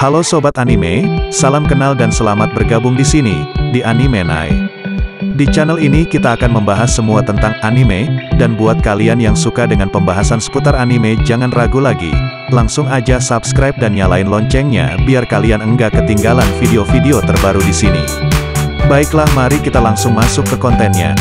Halo sobat anime, salam kenal dan selamat bergabung di sini, di Anime Nai. Di channel ini kita akan membahas semua tentang anime, dan buat kalian yang suka dengan pembahasan seputar anime jangan ragu lagi. Langsung aja subscribe dan nyalain loncengnya, biar kalian enggak ketinggalan video-video terbaru di sini. Baiklah, mari kita langsung masuk ke kontennya.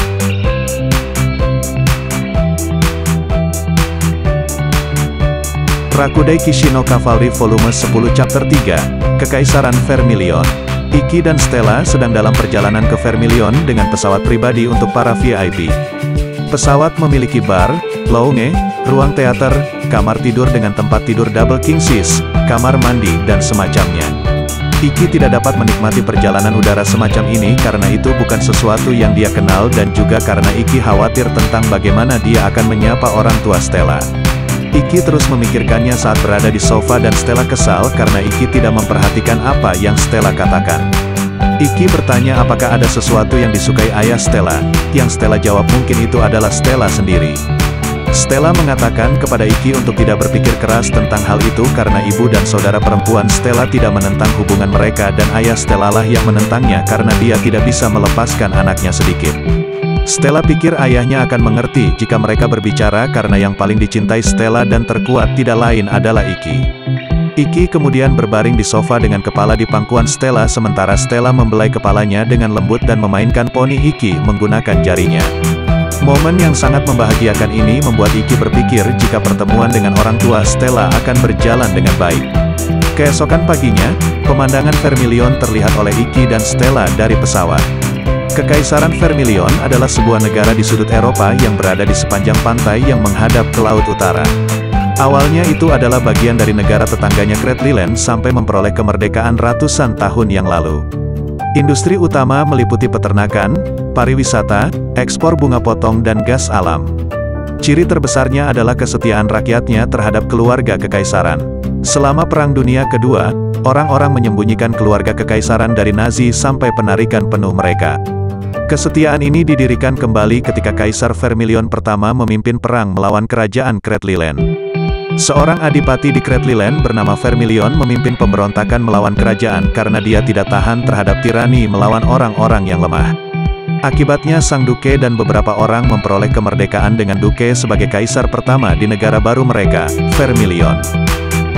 Rakudai Kishino Cavalry Volume 10 Chapter 3, Kekaisaran Vermilion. Iki dan Stella sedang dalam perjalanan ke Vermilion dengan pesawat pribadi untuk para VIP. Pesawat memiliki bar, lounge, ruang teater, kamar tidur dengan tempat tidur double king size, kamar mandi, dan semacamnya. Iki tidak dapat menikmati perjalanan udara semacam ini karena itu bukan sesuatu yang dia kenal dan juga karena Iki khawatir tentang bagaimana dia akan menyapa orang tua Stella. Iki terus memikirkannya saat berada di sofa dan Stella kesal karena Iki tidak memperhatikan apa yang Stella katakan. Iki bertanya apakah ada sesuatu yang disukai ayah Stella, yang Stella jawab mungkin itu adalah Stella sendiri. Stella mengatakan kepada Iki untuk tidak berpikir keras tentang hal itu karena ibu dan saudara perempuan Stella tidak menentang hubungan mereka dan ayah Stella lah yang menentangnya karena dia tidak bisa melepaskan anaknya sedikit. Stella pikir ayahnya akan mengerti jika mereka berbicara karena yang paling dicintai Stella dan terkuat tidak lain adalah Iki. Iki kemudian berbaring di sofa dengan kepala di pangkuan Stella sementara Stella membelai kepalanya dengan lembut dan memainkan poni Iki menggunakan jarinya. Momen yang sangat membahagiakan ini membuat Iki berpikir jika pertemuan dengan orang tua Stella akan berjalan dengan baik. Keesokan paginya, pemandangan Vermilion terlihat oleh Iki dan Stella dari pesawat. Kekaisaran Vermilion adalah sebuah negara di sudut Eropa yang berada di sepanjang pantai yang menghadap ke Laut Utara. Awalnya itu adalah bagian dari negara tetangganya Kretliland sampai memperoleh kemerdekaan ratusan tahun yang lalu. Industri utama meliputi peternakan, pariwisata, ekspor bunga potong dan gas alam. Ciri terbesarnya adalah kesetiaan rakyatnya terhadap keluarga kekaisaran. Selama Perang Dunia Kedua, orang-orang menyembunyikan keluarga kekaisaran dari Nazi sampai penarikan penuh mereka. Kesetiaan ini didirikan kembali ketika Kaisar Vermilion pertama memimpin perang melawan kerajaan Kretliland. Seorang adipati di Kretliland bernama Vermilion memimpin pemberontakan melawan kerajaan karena dia tidak tahan terhadap tirani melawan orang-orang yang lemah. Akibatnya sang duke dan beberapa orang memperoleh kemerdekaan dengan duke sebagai kaisar pertama di negara baru mereka, Vermilion.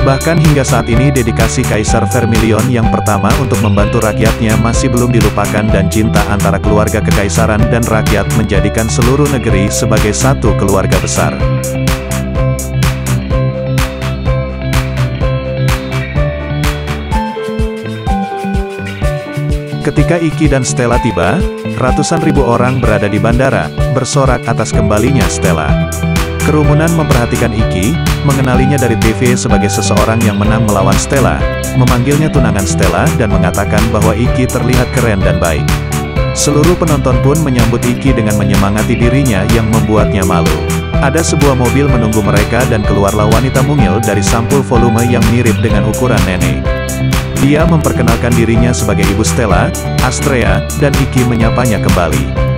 Bahkan hingga saat ini dedikasi Kaisar Vermilion yang pertama untuk membantu rakyatnya masih belum dilupakan dan cinta antara keluarga kekaisaran dan rakyat menjadikan seluruh negeri sebagai satu keluarga besar. Ketika Iki dan Stella tiba, ratusan ribu orang berada di bandara, bersorak atas kembalinya Stella. Kerumunan memperhatikan Iki, mengenalinya dari TV sebagai seseorang yang menang melawan Stella, memanggilnya tunangan Stella dan mengatakan bahwa Iki terlihat keren dan baik. Seluruh penonton pun menyambut Iki dengan menyemangati dirinya yang membuatnya malu. Ada sebuah mobil menunggu mereka dan keluarlah wanita mungil dari sampul volume yang mirip dengan ukuran nenek. Dia memperkenalkan dirinya sebagai ibu Stella, Astrea, dan Iki menyapanya kembali.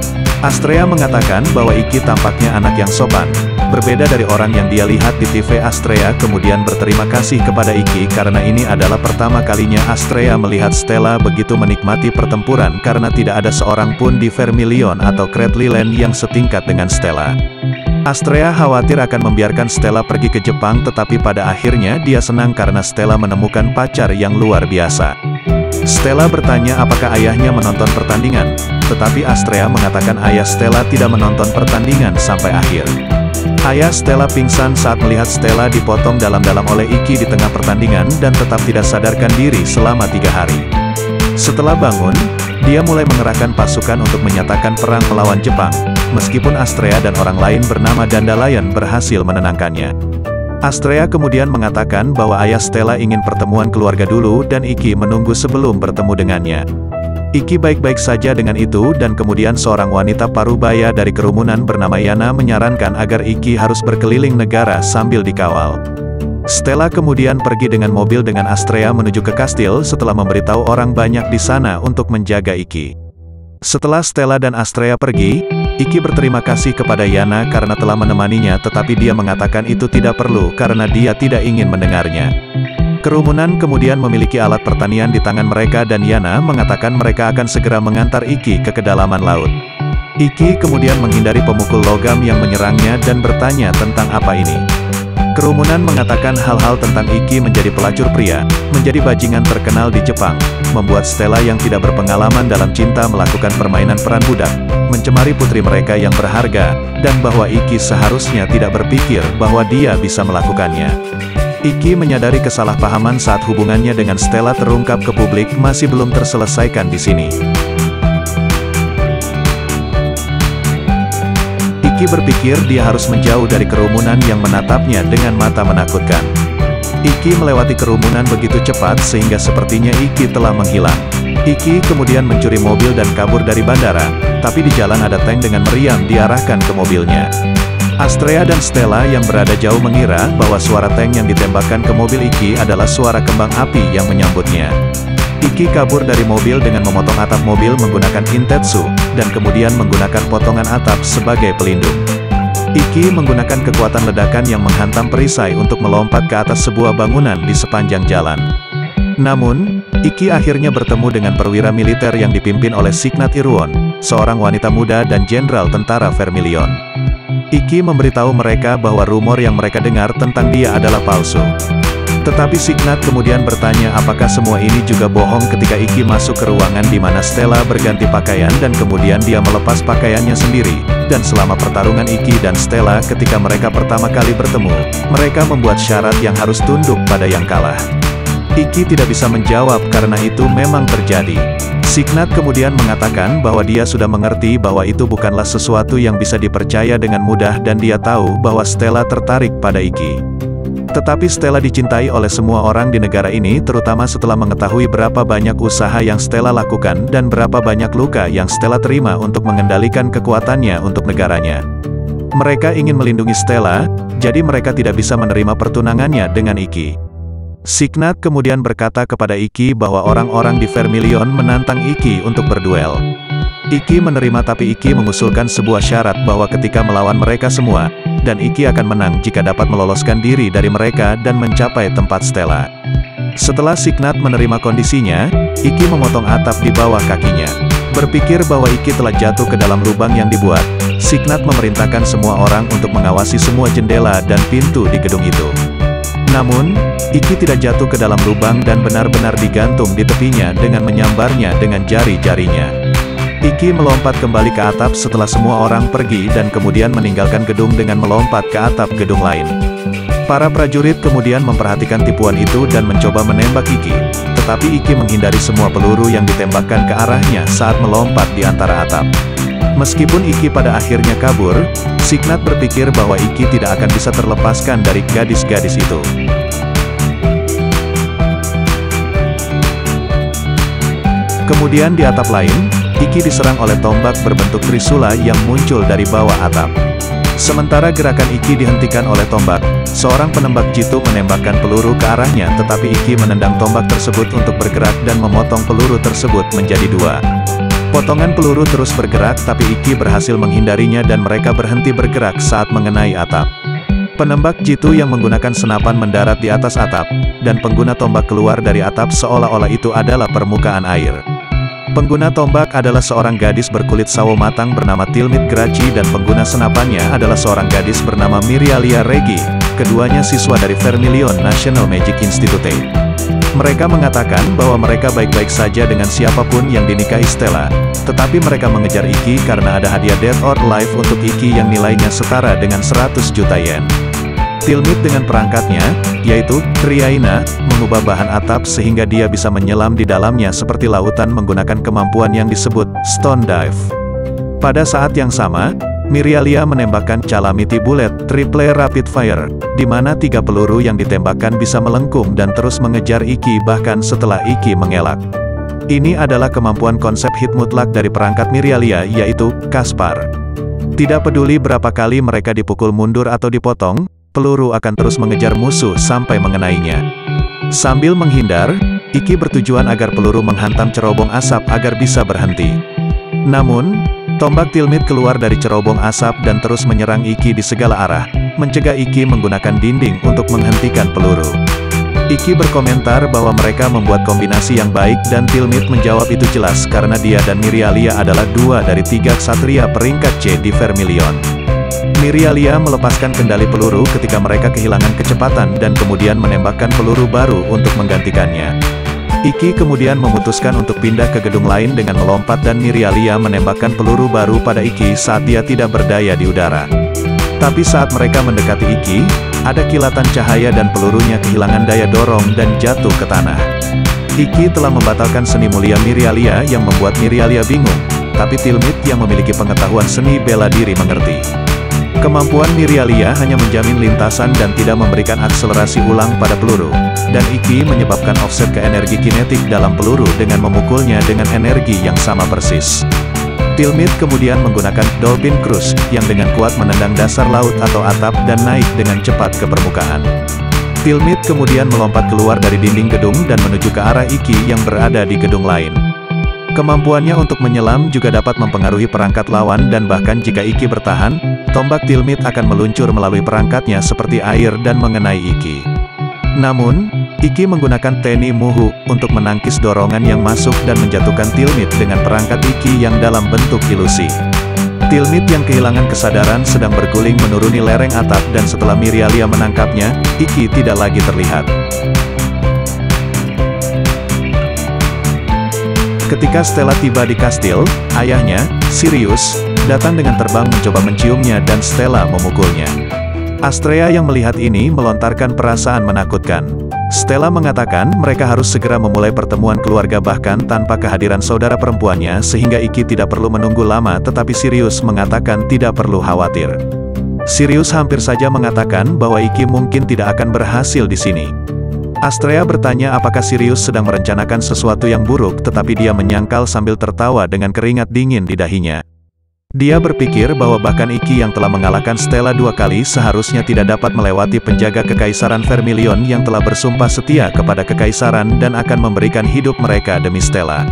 Astrea mengatakan bahwa Iki tampaknya anak yang sopan. Berbeda dari orang yang dia lihat di TV, Astrea kemudian berterima kasih kepada Iki karena ini adalah pertama kalinya Astrea melihat Stella begitu menikmati pertempuran karena tidak ada seorang pun di Vermilion atau Kretliland yang setingkat dengan Stella. Astrea khawatir akan membiarkan Stella pergi ke Jepang tetapi pada akhirnya dia senang karena Stella menemukan pacar yang luar biasa. Stella bertanya apakah ayahnya menonton pertandingan, tetapi Astrea mengatakan ayah Stella tidak menonton pertandingan sampai akhir. Ayah Stella pingsan saat melihat Stella dipotong dalam-dalam oleh Iki di tengah pertandingan dan tetap tidak sadarkan diri selama 3 hari. Setelah bangun, dia mulai mengerahkan pasukan untuk menyatakan perang melawan Jepang, meskipun Astrea dan orang lain bernama Dandelion berhasil menenangkannya. Astrea kemudian mengatakan bahwa ayah Stella ingin pertemuan keluarga dulu dan Iki menunggu sebelum bertemu dengannya. Iki baik-baik saja dengan itu dan kemudian seorang wanita parubaya dari kerumunan bernama Yana menyarankan agar Iki harus berkeliling negara sambil dikawal. Stella kemudian pergi dengan mobil dengan Astrea menuju ke kastil setelah memberitahu orang banyak di sana untuk menjaga Iki. Setelah Stella dan Astrea pergi, Iki berterima kasih kepada Yana karena telah menemaninya tetapi dia mengatakan itu tidak perlu karena dia tidak ingin mendengarnya. Kerumunan kemudian memiliki alat pertanian di tangan mereka dan Yana mengatakan mereka akan segera mengantar Iki ke kedalaman laut. Iki kemudian menghindari pemukul logam yang menyerangnya dan bertanya tentang apa ini. Kerumunan mengatakan hal-hal tentang Iki menjadi pelacur pria, menjadi bajingan terkenal di Jepang, membuat Stella yang tidak berpengalaman dalam cinta melakukan permainan peran budak, mencemari putri mereka yang berharga, dan bahwa Iki seharusnya tidak berpikir bahwa dia bisa melakukannya. Iki menyadari kesalahpahaman saat hubungannya dengan Stella terungkap ke publik masih belum terselesaikan di sini. Iki berpikir dia harus menjauh dari kerumunan yang menatapnya dengan mata menakutkan. Iki melewati kerumunan begitu cepat sehingga sepertinya Iki telah menghilang. Iki kemudian mencuri mobil dan kabur dari bandara, tapi di jalan ada tank dengan meriam diarahkan ke mobilnya. Astrea dan Stella yang berada jauh mengira bahwa suara tank yang ditembakkan ke mobil Iki adalah suara kembang api yang menyambutnya. Iki kabur dari mobil dengan memotong atap mobil menggunakan intetsu, dan kemudian menggunakan potongan atap sebagai pelindung. Iki menggunakan kekuatan ledakan yang menghantam perisai untuk melompat ke atas sebuah bangunan di sepanjang jalan. Namun, Iki akhirnya bertemu dengan perwira militer yang dipimpin oleh Signat Iruon, seorang wanita muda dan jenderal tentara Vermilion. Iki memberitahu mereka bahwa rumor yang mereka dengar tentang dia adalah palsu. Tetapi Signat kemudian bertanya apakah semua ini juga bohong ketika Iki masuk ke ruangan di mana Stella berganti pakaian dan kemudian dia melepas pakaiannya sendiri, dan selama pertarungan Iki dan Stella ketika mereka pertama kali bertemu, mereka membuat syarat yang harus tunduk pada yang kalah. Iki tidak bisa menjawab karena itu memang terjadi. Signat kemudian mengatakan bahwa dia sudah mengerti bahwa itu bukanlah sesuatu yang bisa dipercaya dengan mudah dan dia tahu bahwa Stella tertarik pada Iki. Tetapi Stella dicintai oleh semua orang di negara ini terutama setelah mengetahui berapa banyak usaha yang Stella lakukan dan berapa banyak luka yang Stella terima untuk mengendalikan kekuatannya untuk negaranya. Mereka ingin melindungi Stella, jadi mereka tidak bisa menerima pertunangannya dengan Iki. Signat kemudian berkata kepada Iki bahwa orang-orang di Vermilion menantang Iki untuk berduel. Iki menerima tapi Iki mengusulkan sebuah syarat bahwa ketika melawan mereka semua, dan Iki akan menang jika dapat meloloskan diri dari mereka dan mencapai tempat Stella. Setelah Signat menerima kondisinya, Iki memotong atap di bawah kakinya. Berpikir bahwa Iki telah jatuh ke dalam lubang yang dibuat, Signat memerintahkan semua orang untuk mengawasi semua jendela dan pintu di gedung itu. Namun, Iki tidak jatuh ke dalam lubang dan benar-benar digantung di tepinya dengan menyambarnya dengan jari-jarinya. Iki melompat kembali ke atap setelah semua orang pergi dan kemudian meninggalkan gedung dengan melompat ke atap gedung lain. Para prajurit kemudian memperhatikan tipuan itu dan mencoba menembak Iki, tetapi Iki menghindari semua peluru yang ditembakkan ke arahnya saat melompat di antara atap. Meskipun Iki pada akhirnya kabur, Signat berpikir bahwa Iki tidak akan bisa terlepaskan dari gadis-gadis itu. Kemudian di atap lain, Iki diserang oleh tombak berbentuk trisula yang muncul dari bawah atap. Sementara gerakan Iki dihentikan oleh tombak, seorang penembak jitu menembakkan peluru ke arahnya tetapi Iki menendang tombak tersebut untuk bergerak dan memotong peluru tersebut menjadi dua. Potongan peluru terus bergerak tapi Iki berhasil menghindarinya dan mereka berhenti bergerak saat mengenai atap. Penembak jitu yang menggunakan senapan mendarat di atas atap, dan pengguna tombak keluar dari atap seolah-olah itu adalah permukaan air. Pengguna tombak adalah seorang gadis berkulit sawo matang bernama Tilmit Graci dan pengguna senapannya adalah seorang gadis bernama Mirialia Regi, keduanya siswa dari Vermilion National Magic Institute. Mereka mengatakan bahwa mereka baik-baik saja dengan siapapun yang dinikahi Stella, tetapi mereka mengejar Iki karena ada hadiah Dead or Alive untuk Iki yang nilainya setara dengan 100 juta yen. Tilmit dengan perangkatnya, yaitu Triaina, mengubah bahan atap sehingga dia bisa menyelam di dalamnya seperti lautan menggunakan kemampuan yang disebut Stone Dive. Pada saat yang sama, Mirialia menembakkan Calamity Bullet Triple Rapid Fire, di mana 3 peluru yang ditembakkan bisa melengkung dan terus mengejar Iki bahkan setelah Iki mengelak. Ini adalah kemampuan konsep hit mutlak dari perangkat Mirialia yaitu Kaspar. Tidak peduli berapa kali mereka dipukul mundur atau dipotong, peluru akan terus mengejar musuh sampai mengenainya. Sambil menghindar, Iki bertujuan agar peluru menghantam cerobong asap agar bisa berhenti. Namun, tombak Tilmit keluar dari cerobong asap dan terus menyerang Iki di segala arah, mencegah Iki menggunakan dinding untuk menghentikan peluru. Iki berkomentar bahwa mereka membuat kombinasi yang baik dan Tilmit menjawab itu jelas karena dia dan Mirialia adalah 2 dari 3 ksatria peringkat C di Vermilion. Mirialia melepaskan kendali peluru ketika mereka kehilangan kecepatan dan kemudian menembakkan peluru baru untuk menggantikannya. Iki kemudian memutuskan untuk pindah ke gedung lain dengan melompat dan Mirialia menembakkan peluru baru pada Iki saat dia tidak berdaya di udara. Tapi saat mereka mendekati Iki, ada kilatan cahaya dan pelurunya kehilangan daya dorong dan jatuh ke tanah. Iki telah membatalkan seni mulia Mirialia yang membuat Mirialia bingung, tapi Tilmit yang memiliki pengetahuan seni bela diri mengerti. Kemampuan Mirialia hanya menjamin lintasan dan tidak memberikan akselerasi ulang pada peluru, dan Iki menyebabkan offset ke energi kinetik dalam peluru dengan memukulnya dengan energi yang sama persis. Tilmit kemudian menggunakan Dolphin Cruise, yang dengan kuat menendang dasar laut atau atap dan naik dengan cepat ke permukaan. Tilmit kemudian melompat keluar dari dinding gedung dan menuju ke arah Iki yang berada di gedung lain. Kemampuannya untuk menyelam juga dapat mempengaruhi perangkat lawan dan bahkan jika Iki bertahan, tombak Tilmit akan meluncur melalui perangkatnya seperti air dan mengenai Iki. Namun, Iki menggunakan Teni Muhu untuk menangkis dorongan yang masuk dan menjatuhkan Tilmit dengan perangkat Iki yang dalam bentuk ilusi. Tilmit yang kehilangan kesadaran sedang berguling menuruni lereng atap dan setelah Mirialia menangkapnya, Iki tidak lagi terlihat. Ketika Stella tiba di kastil, ayahnya, Sirius, datang dengan terbang mencoba menciumnya dan Stella memukulnya. Astrea yang melihat ini melontarkan perasaan menakutkan. Stella mengatakan mereka harus segera memulai pertemuan keluarga bahkan tanpa kehadiran saudara perempuannya sehingga Iki tidak perlu menunggu lama tetapi Sirius mengatakan tidak perlu khawatir. Sirius hampir saja mengatakan bahwa Iki mungkin tidak akan berhasil di sini. Astrea bertanya apakah Sirius sedang merencanakan sesuatu yang buruk tetapi dia menyangkal sambil tertawa dengan keringat dingin di dahinya. Dia berpikir bahwa bahkan Iki yang telah mengalahkan Stella 2 kali seharusnya tidak dapat melewati penjaga kekaisaran Vermilion yang telah bersumpah setia kepada kekaisaran dan akan memberikan hidup mereka demi Stella.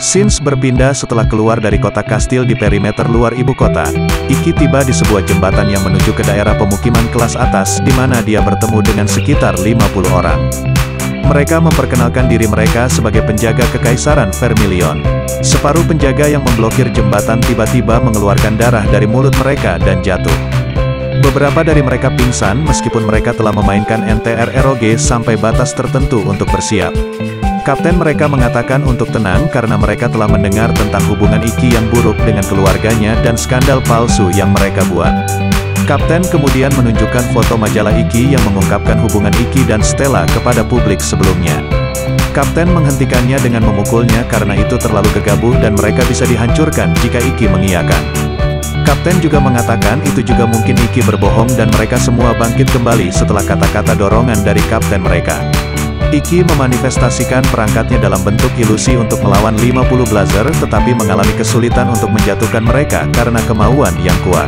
Sins berpindah setelah keluar dari kota kastil di perimeter luar ibu kota. Iki tiba di sebuah jembatan yang menuju ke daerah pemukiman kelas atas di mana dia bertemu dengan sekitar 50 orang. Mereka memperkenalkan diri mereka sebagai penjaga kekaisaran Vermilion. Separuh penjaga yang memblokir jembatan tiba-tiba mengeluarkan darah dari mulut mereka dan jatuh. Beberapa dari mereka pingsan meskipun mereka telah memainkan NTRROG sampai batas tertentu untuk bersiap. Kapten mereka mengatakan untuk tenang karena mereka telah mendengar tentang hubungan Iki yang buruk dengan keluarganya dan skandal palsu yang mereka buat. Kapten kemudian menunjukkan foto majalah Iki yang mengungkapkan hubungan Iki dan Stella kepada publik sebelumnya. Kapten menghentikannya dengan memukulnya karena itu terlalu gegabah dan mereka bisa dihancurkan jika Iki mengiyakan. Kapten juga mengatakan itu juga mungkin Iki berbohong dan mereka semua bangkit kembali setelah kata-kata dorongan dari kapten mereka. Iki memanifestasikan perangkatnya dalam bentuk ilusi untuk melawan 50 Blazer tetapi mengalami kesulitan untuk menjatuhkan mereka karena kemauan yang kuat.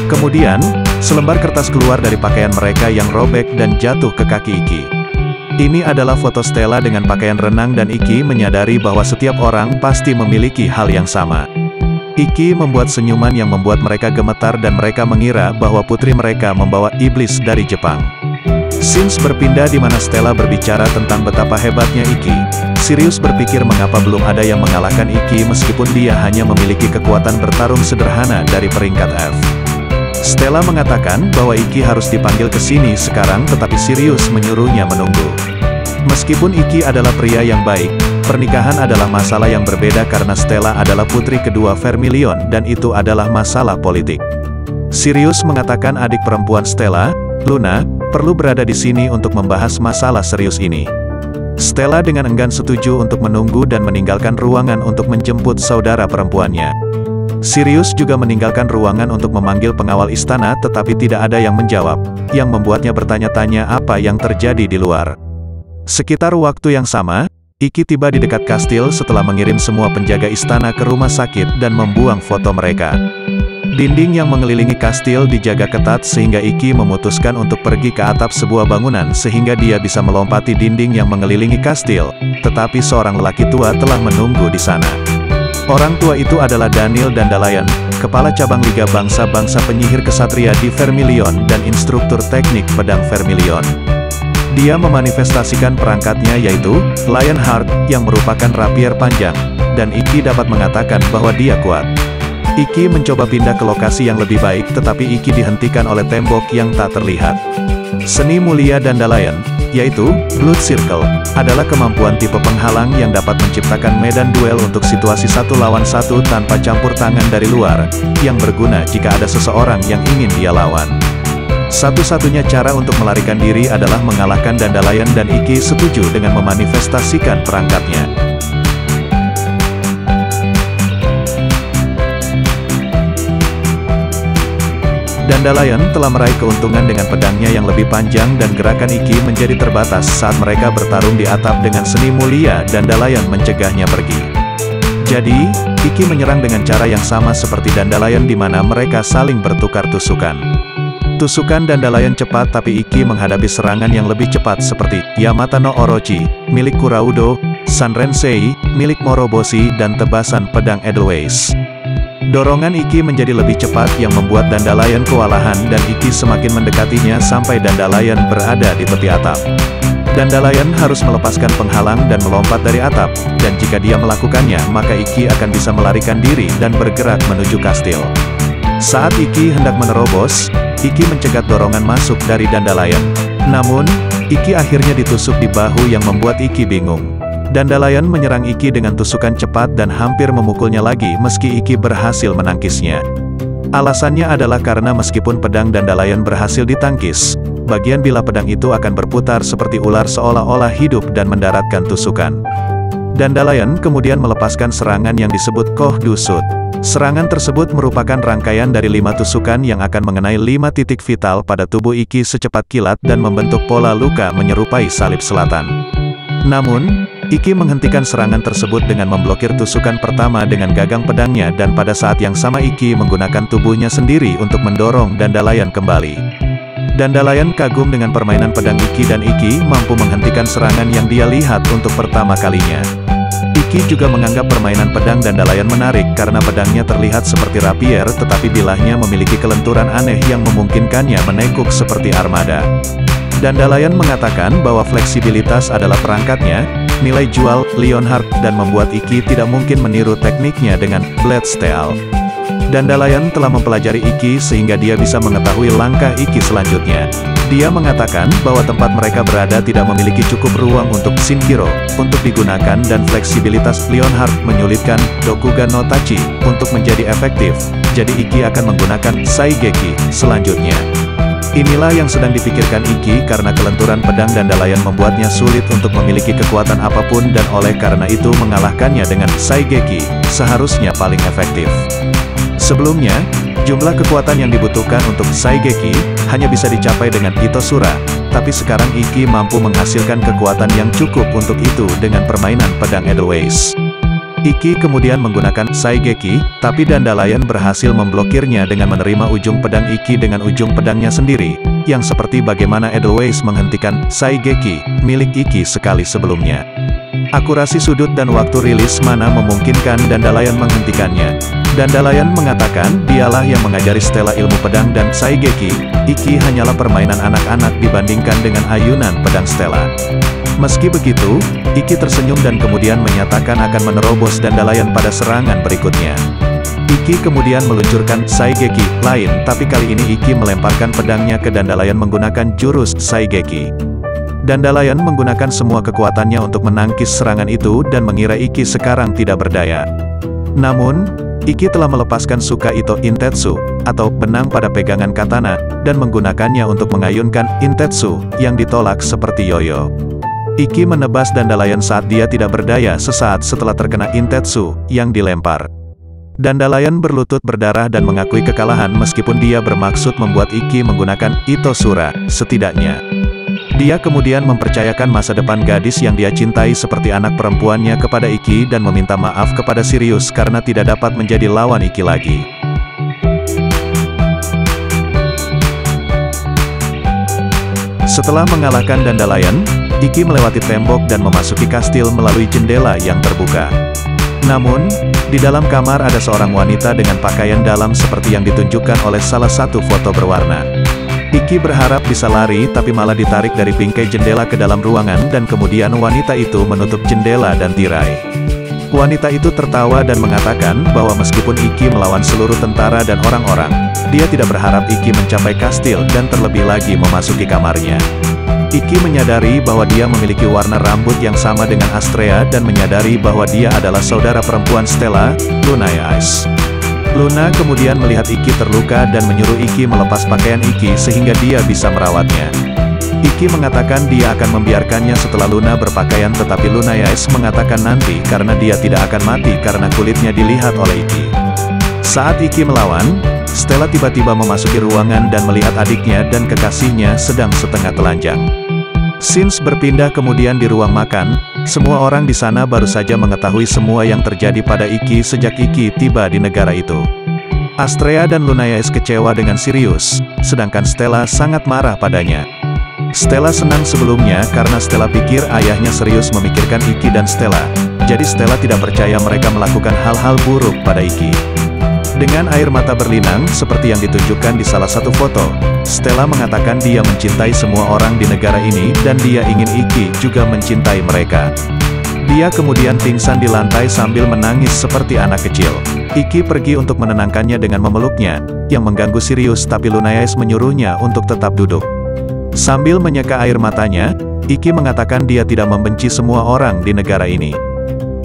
Kemudian, selembar kertas keluar dari pakaian mereka yang robek dan jatuh ke kaki Iki. Ini adalah foto Stella dengan pakaian renang dan Iki menyadari bahwa setiap orang pasti memiliki hal yang sama. Iki membuat senyuman yang membuat mereka gemetar dan mereka mengira bahwa putri mereka membawa iblis dari Jepang. Sins berpindah di mana Stella berbicara tentang betapa hebatnya Iki. Sirius berpikir mengapa belum ada yang mengalahkan Iki meskipun dia hanya memiliki kekuatan bertarung sederhana dari peringkat F. Stella mengatakan bahwa Iki harus dipanggil ke sini sekarang tetapi Sirius menyuruhnya menunggu. Meskipun Iki adalah pria yang baik, pernikahan adalah masalah yang berbeda karena Stella adalah putri kedua Vermilion dan itu adalah masalah politik. Sirius mengatakan adik perempuan Stella, Luna, perlu berada di sini untuk membahas masalah serius ini. Stella dengan enggan setuju untuk menunggu dan meninggalkan ruangan untuk menjemput saudara perempuannya. Sirius juga meninggalkan ruangan untuk memanggil pengawal istana tetapi tidak ada yang menjawab, yang membuatnya bertanya-tanya apa yang terjadi di luar. Sekitar waktu yang sama, Iki tiba di dekat kastil setelah mengirim semua penjaga istana ke rumah sakit dan membuang foto mereka. Dinding yang mengelilingi kastil dijaga ketat sehingga Iki memutuskan untuk pergi ke atap sebuah bangunan sehingga dia bisa melompati dinding yang mengelilingi kastil, tetapi seorang lelaki tua telah menunggu di sana. Orang tua itu adalah Daniel Dandelion, kepala cabang Liga Bangsa-Bangsa Penyihir Kesatria di Vermilion dan instruktur teknik pedang Vermilion. Dia memanifestasikan perangkatnya yaitu Lionheart, yang merupakan rapier panjang, dan Iki dapat mengatakan bahwa dia kuat. Iki mencoba pindah ke lokasi yang lebih baik tetapi Iki dihentikan oleh tembok yang tak terlihat. Seni mulia Dandelion, yaitu Blood Circle, adalah kemampuan tipe penghalang yang dapat menciptakan medan duel untuk situasi 1 lawan 1 tanpa campur tangan dari luar, yang berguna jika ada seseorang yang ingin dia lawan. Satu-satunya cara untuk melarikan diri adalah mengalahkan Dandelion dan Iki setuju dengan memanifestasikan perangkatnya. Dandelion telah meraih keuntungan dengan pedangnya yang lebih panjang dan gerakan Iki menjadi terbatas saat mereka bertarung di atap dengan seni mulia Dandelion mencegahnya pergi. Jadi, Iki menyerang dengan cara yang sama seperti Dandelion di mana mereka saling bertukar tusukan. Tusukan Dandelion cepat tapi Iki menghadapi serangan yang lebih cepat seperti Yamata no Orochi, milik Kuraudo, Sanrensei, milik Moroboshi dan tebasan pedang Edelweiss. Dorongan Iki menjadi lebih cepat yang membuat Dandelion kewalahan dan Iki semakin mendekatinya sampai Dandelion berada di tepi atap. Dandelion harus melepaskan penghalang dan melompat dari atap, dan jika dia melakukannya maka Iki akan bisa melarikan diri dan bergerak menuju kastil. Saat Iki hendak menerobos, Iki mencegat dorongan masuk dari Dandelion. Namun, Iki akhirnya ditusuk di bahu yang membuat Iki bingung. Dandelion menyerang Iki dengan tusukan cepat dan hampir memukulnya lagi meski Iki berhasil menangkisnya. Alasannya adalah karena meskipun pedang Dandelion berhasil ditangkis, bagian bilah pedang itu akan berputar seperti ular seolah-olah hidup dan mendaratkan tusukan. Dandelion kemudian melepaskan serangan yang disebut Koh Dusut. Serangan tersebut merupakan rangkaian dari 5 tusukan yang akan mengenai 5 titik vital pada tubuh Iki secepat kilat dan membentuk pola luka menyerupai salib selatan. Namun, Iki menghentikan serangan tersebut dengan memblokir tusukan pertama dengan gagang pedangnya dan pada saat yang sama Iki menggunakan tubuhnya sendiri untuk mendorong Dandelion kembali. Dandelion kagum dengan permainan pedang Iki dan Iki mampu menghentikan serangan yang dia lihat untuk pertama kalinya. Iki juga menganggap permainan pedang Dandelion menarik karena pedangnya terlihat seperti rapier tetapi bilahnya memiliki kelenturan aneh yang memungkinkannya menekuk seperti armada. Dandelion mengatakan bahwa fleksibilitas adalah perangkatnya, nilai jual Lionheart dan membuat Iki tidak mungkin meniru tekniknya dengan Blade Steel. Dandelion telah mempelajari Iki sehingga dia bisa mengetahui langkah Iki selanjutnya. Dia mengatakan bahwa tempat mereka berada tidak memiliki cukup ruang untuk Shinkiro untuk digunakan dan fleksibilitas Lionheart menyulitkan Dokugan no Tachi untuk menjadi efektif, jadi Iki akan menggunakan Saigeki selanjutnya. Inilah yang sedang dipikirkan Iki karena kelenturan pedang Dandelion membuatnya sulit untuk memiliki kekuatan apapun dan oleh karena itu mengalahkannya dengan Saigeki seharusnya paling efektif. Sebelumnya, jumlah kekuatan yang dibutuhkan untuk Saigeki hanya bisa dicapai dengan Itosura, tapi sekarang Iki mampu menghasilkan kekuatan yang cukup untuk itu dengan permainan pedang Edelweiss. Iki kemudian menggunakan Saigeki, tapi Dandelion berhasil memblokirnya dengan menerima ujung pedang Iki dengan ujung pedangnya sendiri, yang seperti bagaimana Edelweiss menghentikan Saigeki milik Iki sekali sebelumnya. Akurasi sudut dan waktu rilis mana memungkinkan Dandelion menghentikannya. Dandelion mengatakan dialah yang mengajari Stella ilmu pedang dan Saigeki, Iki hanyalah permainan anak-anak dibandingkan dengan ayunan pedang Stella. Meski begitu, Iki tersenyum dan kemudian menyatakan akan menerobos Dandelion pada serangan berikutnya. Iki kemudian meluncurkan Saigeki lain tapi kali ini Iki melemparkan pedangnya ke Dandelion menggunakan jurus Saigeki. Dandelion menggunakan semua kekuatannya untuk menangkis serangan itu dan mengira Iki sekarang tidak berdaya. Namun, Iki telah melepaskan Suka Ito Intetsu, atau benang pada pegangan katana, dan menggunakannya untuk mengayunkan Intetsu, yang ditolak seperti yoyo. Iki menebas Dandelion saat dia tidak berdaya sesaat setelah terkena Intetsu, yang dilempar. Dandelion berlutut berdarah dan mengakui kekalahan meskipun dia bermaksud membuat Iki menggunakan Itosura, setidaknya. Dia kemudian mempercayakan masa depan gadis yang dia cintai seperti anak perempuannya kepada Iki dan meminta maaf kepada Sirius karena tidak dapat menjadi lawan Iki lagi. Setelah mengalahkan Dandelion, Iki melewati tembok dan memasuki kastil melalui jendela yang terbuka. Namun, di dalam kamar ada seorang wanita dengan pakaian dalam seperti yang ditunjukkan oleh salah satu foto berwarna. Iki berharap bisa lari tapi malah ditarik dari bingkai jendela ke dalam ruangan dan kemudian wanita itu menutup jendela dan tirai. Wanita itu tertawa dan mengatakan bahwa meskipun Iki melawan seluruh tentara dan orang-orang, dia tidak berharap Iki mencapai kastil dan terlebih lagi memasuki kamarnya. Iki menyadari bahwa dia memiliki warna rambut yang sama dengan Astrea dan menyadari bahwa dia adalah saudara perempuan Stella, Lunayais. Luna kemudian melihat Iki terluka dan menyuruh Iki melepas pakaian Iki sehingga dia bisa merawatnya. Iki mengatakan dia akan membiarkannya setelah Luna berpakaian, tetapi Lunayais mengatakan nanti karena dia tidak akan mati karena kulitnya dilihat oleh Iki. Saat Iki melawan, Stella tiba-tiba memasuki ruangan dan melihat adiknya dan kekasihnya sedang setengah telanjang. Scenes berpindah kemudian di ruang makan. Semua orang di sana baru saja mengetahui semua yang terjadi pada Iki sejak Iki tiba di negara itu. Astrea dan Lunayais kecewa dengan Sirius, sedangkan Stella sangat marah padanya. Stella senang sebelumnya karena Stella pikir ayahnya serius memikirkan Iki dan Stella, jadi Stella tidak percaya mereka melakukan hal-hal buruk pada Iki. Dengan air mata berlinang seperti yang ditunjukkan di salah satu foto, Stella mengatakan dia mencintai semua orang di negara ini dan dia ingin Iki juga mencintai mereka. Dia kemudian pingsan di lantai sambil menangis seperti anak kecil. Iki pergi untuk menenangkannya dengan memeluknya, yang mengganggu Sirius tapi Lunayais menyuruhnya untuk tetap duduk. Sambil menyeka air matanya, Iki mengatakan dia tidak membenci semua orang di negara ini.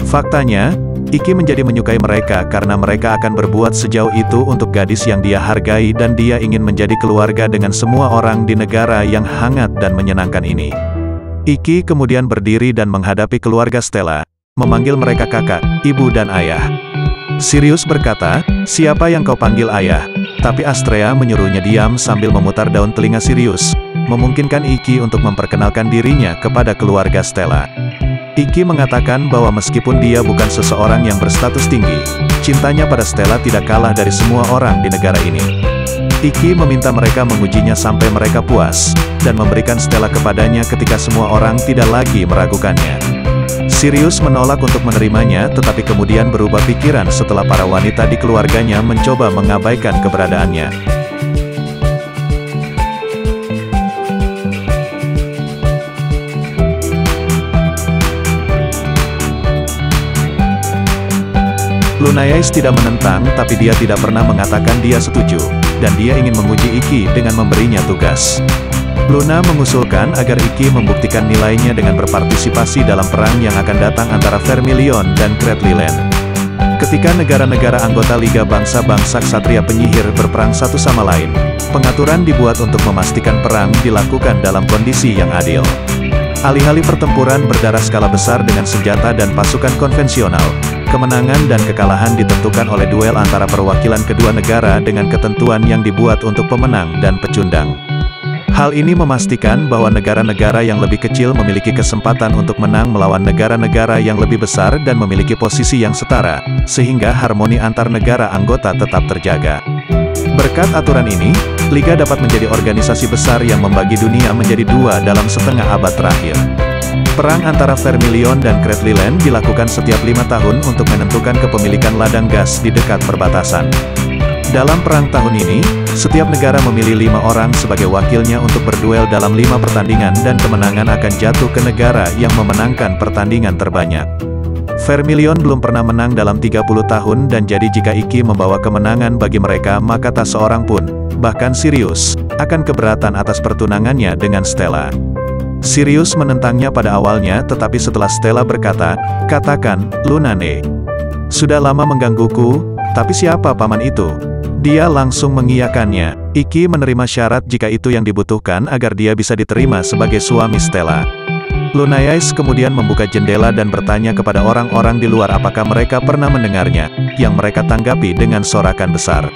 Faktanya, Iki menjadi menyukai mereka karena mereka akan berbuat sejauh itu untuk gadis yang dia hargai dan dia ingin menjadi keluarga dengan semua orang di negara yang hangat dan menyenangkan ini. Iki kemudian berdiri dan menghadapi keluarga Stella, memanggil mereka kakak, ibu dan ayah. Sirius berkata, "Siapa yang kau panggil ayah?" Tapi Astrea menyuruhnya diam sambil memutar daun telinga Sirius, memungkinkan Iki untuk memperkenalkan dirinya kepada keluarga Stella. Iki mengatakan bahwa meskipun dia bukan seseorang yang berstatus tinggi, cintanya pada Stella tidak kalah dari semua orang di negara ini. Iki meminta mereka mengujinya sampai mereka puas, dan memberikan Stella kepadanya ketika semua orang tidak lagi meragukannya. Sirius menolak untuk menerimanya tetapi kemudian berubah pikiran setelah para wanita di keluarganya mencoba mengabaikan keberadaannya. Lunayais tidak menentang tapi dia tidak pernah mengatakan dia setuju, dan dia ingin menguji Iki dengan memberinya tugas. Luna mengusulkan agar Iki membuktikan nilainya dengan berpartisipasi dalam perang yang akan datang antara Vermilion dan Kretlillen. Ketika negara-negara anggota Liga Bangsa-Bangsa Ksatria Penyihir berperang satu sama lain, pengaturan dibuat untuk memastikan perang dilakukan dalam kondisi yang adil. Alih-alih pertempuran berdarah skala besar dengan senjata dan pasukan konvensional, kemenangan dan kekalahan ditentukan oleh duel antara perwakilan kedua negara dengan ketentuan yang dibuat untuk pemenang dan pecundang. Hal ini memastikan bahwa negara-negara yang lebih kecil memiliki kesempatan untuk menang melawan negara-negara yang lebih besar dan memiliki posisi yang setara, sehingga harmoni antar negara anggota tetap terjaga. Berkat aturan ini, Liga dapat menjadi organisasi besar yang membagi dunia menjadi dua dalam setengah abad terakhir. Perang antara Vermilion dan Kretlillen dilakukan setiap 5 tahun untuk menentukan kepemilikan ladang gas di dekat perbatasan. Dalam perang tahun ini, setiap negara memilih 5 orang sebagai wakilnya untuk berduel dalam 5 pertandingan dan kemenangan akan jatuh ke negara yang memenangkan pertandingan terbanyak. Vermilion belum pernah menang dalam 30 tahun dan jadi jika Iki membawa kemenangan bagi mereka maka tak seorang pun, bahkan Sirius, akan keberatan atas pertunangannya dengan Stella. Sirius menentangnya pada awalnya tetapi setelah Stella berkata, "Katakan, Lunane. Sudah lama menggangguku, tapi siapa paman itu?" Dia langsung mengiyakannya. Iki menerima syarat jika itu yang dibutuhkan agar dia bisa diterima sebagai suami Stella. Lunayais kemudian membuka jendela dan bertanya kepada orang-orang di luar apakah mereka pernah mendengarnya, yang mereka tanggapi dengan sorakan besar.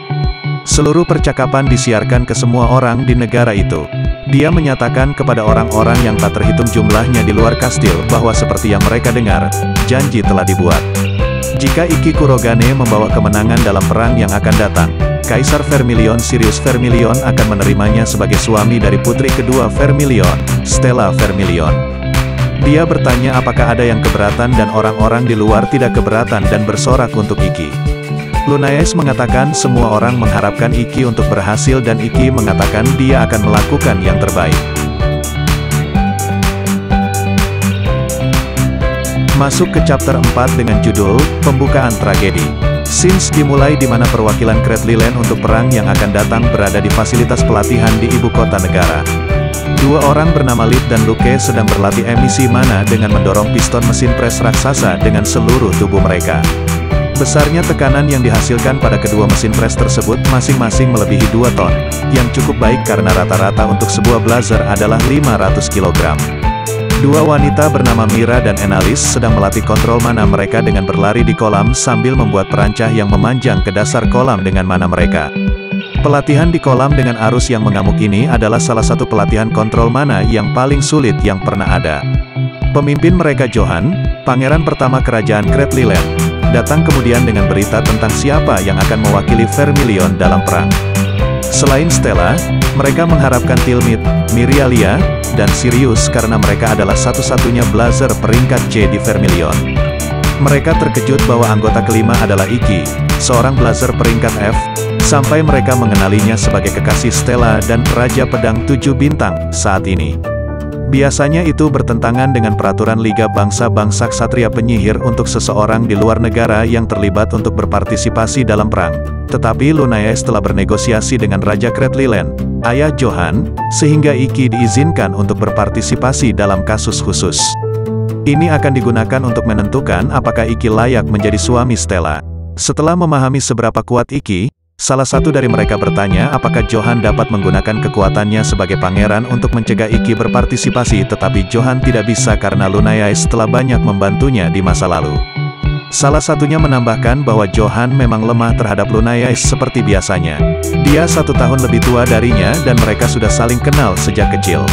Seluruh percakapan disiarkan ke semua orang di negara itu. Dia menyatakan kepada orang-orang yang tak terhitung jumlahnya di luar kastil bahwa seperti yang mereka dengar, janji telah dibuat. Jika Iki Kurogane membawa kemenangan dalam perang yang akan datang, Kaisar Vermilion Sirius Vermilion akan menerimanya sebagai suami dari putri kedua Vermilion, Stella Vermilion. Dia bertanya apakah ada yang keberatan dan orang-orang di luar tidak keberatan dan bersorak untuk Iki. Lunayes mengatakan semua orang mengharapkan Iki untuk berhasil dan Iki mengatakan dia akan melakukan yang terbaik. Masuk ke chapter 4 dengan judul, Pembukaan Tragedi. Scenes dimulai di mana perwakilan Great Leland untuk perang yang akan datang berada di fasilitas pelatihan di ibu kota negara. Dua orang bernama Lid dan Luke sedang berlatih emisi mana dengan mendorong piston mesin pres raksasa dengan seluruh tubuh mereka. Besarnya tekanan yang dihasilkan pada kedua mesin pres tersebut masing-masing melebihi 2 ton, yang cukup baik karena rata-rata untuk sebuah blazer adalah 500 kg. Dua wanita bernama Mira dan Enalis sedang melatih kontrol mana mereka dengan berlari di kolam sambil membuat perancah yang memanjang ke dasar kolam dengan mana mereka. Pelatihan di kolam dengan arus yang mengamuk ini adalah salah satu pelatihan kontrol mana yang paling sulit yang pernah ada. Pemimpin mereka Johan, pangeran pertama kerajaan Great Leland, datang kemudian dengan berita tentang siapa yang akan mewakili Vermilion dalam perang. Selain Stella, mereka mengharapkan Tilmit, Mirialia, dan Sirius karena mereka adalah satu-satunya blazer peringkat C di Vermilion. Mereka terkejut bahwa anggota kelima adalah Iki, seorang blazer peringkat F, sampai mereka mengenalinya sebagai kekasih Stella dan Raja Pedang 7 Bintang saat ini. Biasanya itu bertentangan dengan peraturan Liga Bangsa-Bangsa Ksatria Penyihir untuk seseorang di luar negara yang terlibat untuk berpartisipasi dalam perang. Tetapi Lunayes telah bernegosiasi dengan Raja Great Leland, ayah Johan, sehingga Iki diizinkan untuk berpartisipasi dalam kasus khusus. Ini akan digunakan untuk menentukan apakah Iki layak menjadi suami Stella. Setelah memahami seberapa kuat Iki, salah satu dari mereka bertanya apakah Johan dapat menggunakan kekuatannya sebagai pangeran untuk mencegah Iki berpartisipasi, tetapi Johan tidak bisa karena Lunayes telah banyak membantunya di masa lalu. Salah satunya menambahkan bahwa Johan memang lemah terhadap Lunayes seperti biasanya. Dia 1 tahun lebih tua darinya dan mereka sudah saling kenal sejak kecil.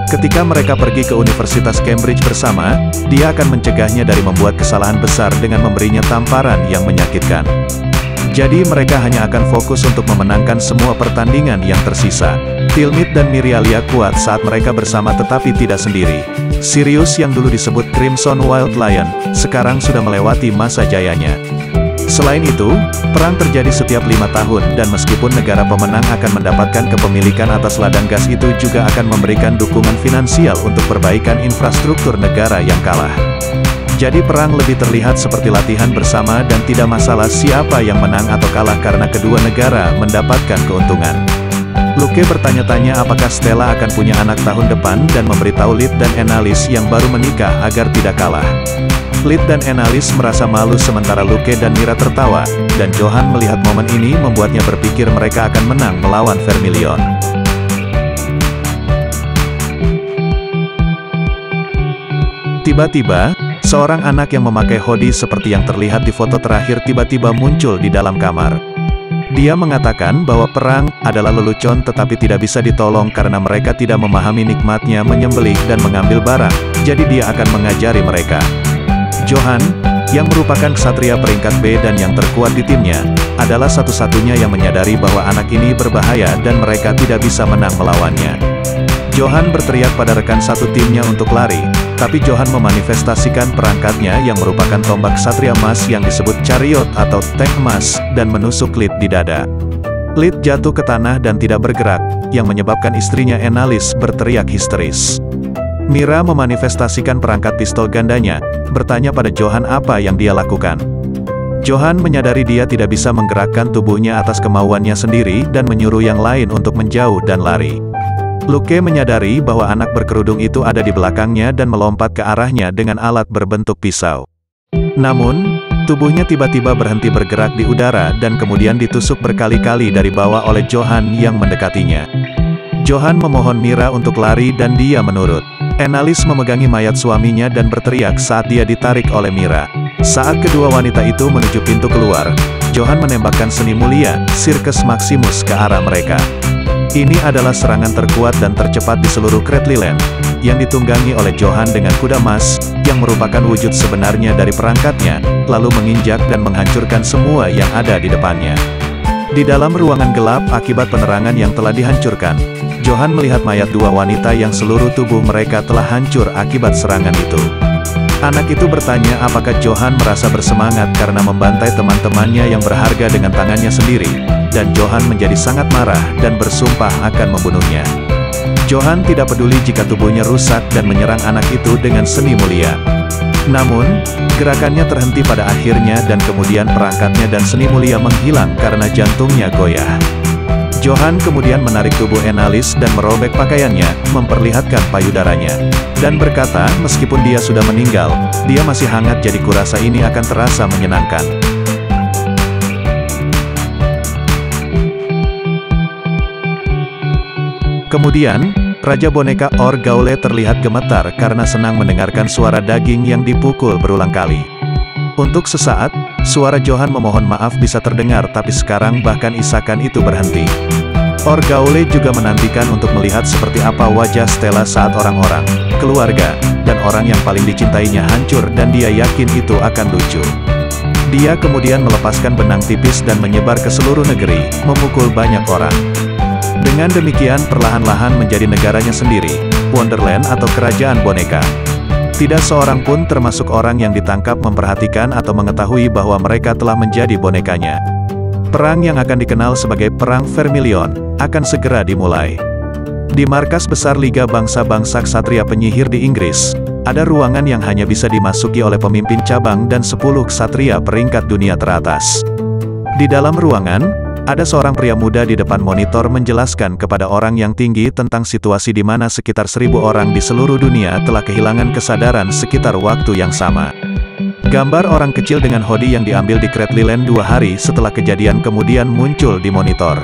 Ketika mereka pergi ke Universitas Cambridge bersama, dia akan mencegahnya dari membuat kesalahan besar dengan memberinya tamparan yang menyakitkan. Jadi mereka hanya akan fokus untuk memenangkan semua pertandingan yang tersisa. Tilmit dan Mirialia kuat saat mereka bersama tetapi tidak sendiri. Sirius yang dulu disebut Crimson Wild Lion, sekarang sudah melewati masa jayanya. Selain itu, perang terjadi setiap 5 tahun dan meskipun negara pemenang akan mendapatkan kepemilikan atas ladang gas itu juga akan memberikan dukungan finansial untuk perbaikan infrastruktur negara yang kalah. Jadi perang lebih terlihat seperti latihan bersama dan tidak masalah siapa yang menang atau kalah karena kedua negara mendapatkan keuntungan. Luke bertanya-tanya apakah Stella akan punya anak tahun depan dan memberitahu Lid dan Enalis yang baru menikah agar tidak kalah. Lid dan Enalis merasa malu sementara Luke dan Mira tertawa, dan Johan melihat momen ini membuatnya berpikir mereka akan menang melawan Vermilion. Tiba-tiba, seorang anak yang memakai hoodie seperti yang terlihat di foto terakhir tiba-tiba muncul di dalam kamar. Dia mengatakan bahwa perang adalah lelucon tetapi tidak bisa ditolong karena mereka tidak memahami nikmatnya menyembelih dan mengambil barang, jadi dia akan mengajari mereka. Johan, yang merupakan ksatria peringkat B dan yang terkuat di timnya, adalah satu-satunya yang menyadari bahwa anak ini berbahaya dan mereka tidak bisa menang melawannya. Johan berteriak pada rekan satu timnya untuk lari, tapi Johan memanifestasikan perangkatnya yang merupakan tombak ksatria emas yang disebut chariot atau tank emas, dan menusuk Lid di dada. Lid jatuh ke tanah dan tidak bergerak, yang menyebabkan istrinya Enalis berteriak histeris. Mira memanifestasikan perangkat pistol gandanya, bertanya pada Johan apa yang dia lakukan. Johan menyadari dia tidak bisa menggerakkan tubuhnya atas kemauannya sendiri dan menyuruh yang lain untuk menjauh dan lari. Luke menyadari bahwa anak berkerudung itu ada di belakangnya dan melompat ke arahnya dengan alat berbentuk pisau. Namun, tubuhnya tiba-tiba berhenti bergerak di udara dan kemudian ditusuk berkali-kali dari bawah oleh Johan yang mendekatinya. Johan memohon Mira untuk lari dan dia menurut. Enalis memegangi mayat suaminya dan berteriak saat dia ditarik oleh Mira. Saat kedua wanita itu menuju pintu keluar, Johan menembakkan seni mulia, Circus Maximus ke arah mereka. Ini adalah serangan terkuat dan tercepat di seluruh Great Leland, yang ditunggangi oleh Johan dengan kuda emas, yang merupakan wujud sebenarnya dari perangkatnya, lalu menginjak dan menghancurkan semua yang ada di depannya. Di dalam ruangan gelap akibat penerangan yang telah dihancurkan, Johan melihat mayat dua wanita yang seluruh tubuh mereka telah hancur akibat serangan itu. Anak itu bertanya apakah Johan merasa bersemangat karena membantai teman-temannya yang berharga dengan tangannya sendiri, dan Johan menjadi sangat marah dan bersumpah akan membunuhnya. Johan tidak peduli jika tubuhnya rusak dan menyerang anak itu dengan seni mulia. Namun, gerakannya terhenti pada akhirnya dan kemudian perangkatnya dan seni mulia menghilang karena jantungnya goyah. Johan kemudian menarik tubuh Enalys dan merobek pakaiannya, memperlihatkan payudaranya. Dan berkata, meskipun dia sudah meninggal, dia masih hangat jadi kurasa ini akan terasa menyenangkan. Kemudian, Raja Boneka Orgaule terlihat gemetar karena senang mendengarkan suara daging yang dipukul berulang kali. Untuk sesaat, suara Johan memohon maaf bisa terdengar tapi sekarang bahkan isakan itu berhenti. Orgaule juga menantikan untuk melihat seperti apa wajah Stella saat orang-orang, keluarga, dan orang yang paling dicintainya hancur dan dia yakin itu akan lucu. Dia kemudian melepaskan benang tipis dan menyebar ke seluruh negeri, memukul banyak orang. Dengan demikian perlahan-lahan menjadi negaranya sendiri, Wonderland atau Kerajaan Boneka. Tidak seorang pun termasuk orang yang ditangkap memperhatikan atau mengetahui bahwa mereka telah menjadi bonekanya. Perang yang akan dikenal sebagai Perang Vermilion, akan segera dimulai. Di markas besar Liga Bangsa-Bangsa Ksatria Penyihir di Inggris, ada ruangan yang hanya bisa dimasuki oleh pemimpin cabang dan 10 ksatria peringkat dunia teratas. Di dalam ruangan, ada seorang pria muda di depan monitor menjelaskan kepada orang yang tinggi tentang situasi di mana sekitar 1000 orang di seluruh dunia telah kehilangan kesadaran sekitar waktu yang sama. Gambar orang kecil dengan hoodie yang diambil di Kretliland 2 hari setelah kejadian kemudian muncul di monitor.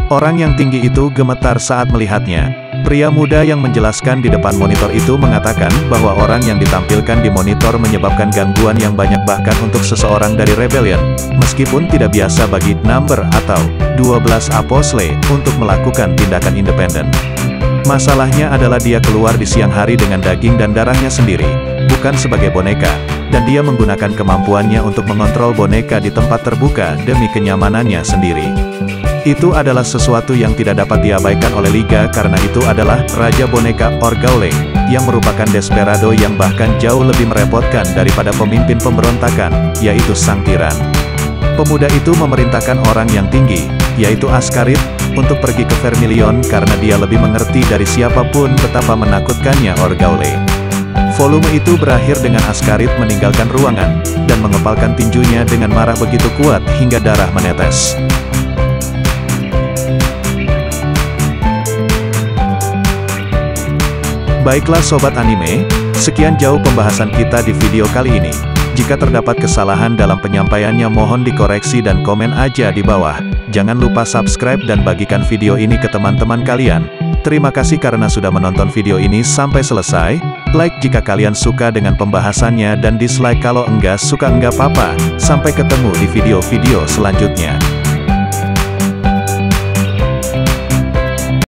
Orang yang tinggi itu gemetar saat melihatnya. Pria muda yang menjelaskan di depan monitor itu mengatakan bahwa orang yang ditampilkan di monitor menyebabkan gangguan yang banyak bahkan untuk seseorang dari Rebellion, meskipun tidak biasa bagi Number atau 12 Apostle untuk melakukan tindakan independen. Masalahnya adalah dia keluar di siang hari dengan daging dan darahnya sendiri, bukan sebagai boneka, dan dia menggunakan kemampuannya untuk mengontrol boneka di tempat terbuka demi kenyamanannya sendiri. Itu adalah sesuatu yang tidak dapat diabaikan oleh Liga karena itu adalah Raja Boneka Orgaule, yang merupakan desperado yang bahkan jauh lebih merepotkan daripada pemimpin pemberontakan, yaitu Sang Tiran. Pemuda itu memerintahkan orang yang tinggi, yaitu Ascarid, untuk pergi ke Vermilion karena dia lebih mengerti dari siapapun betapa menakutkannya Orgaule. Volume itu berakhir dengan Ascarid meninggalkan ruangan, dan mengepalkan tinjunya dengan marah begitu kuat hingga darah menetes. Baiklah sobat anime, sekian jauh pembahasan kita di video kali ini. Jika terdapat kesalahan dalam penyampaiannya mohon dikoreksi dan komen aja di bawah. Jangan lupa subscribe dan bagikan video ini ke teman-teman kalian. Terima kasih karena sudah menonton video ini sampai selesai. Like jika kalian suka dengan pembahasannya dan dislike kalau enggak suka enggak apa-apa. Sampai ketemu di video-video selanjutnya.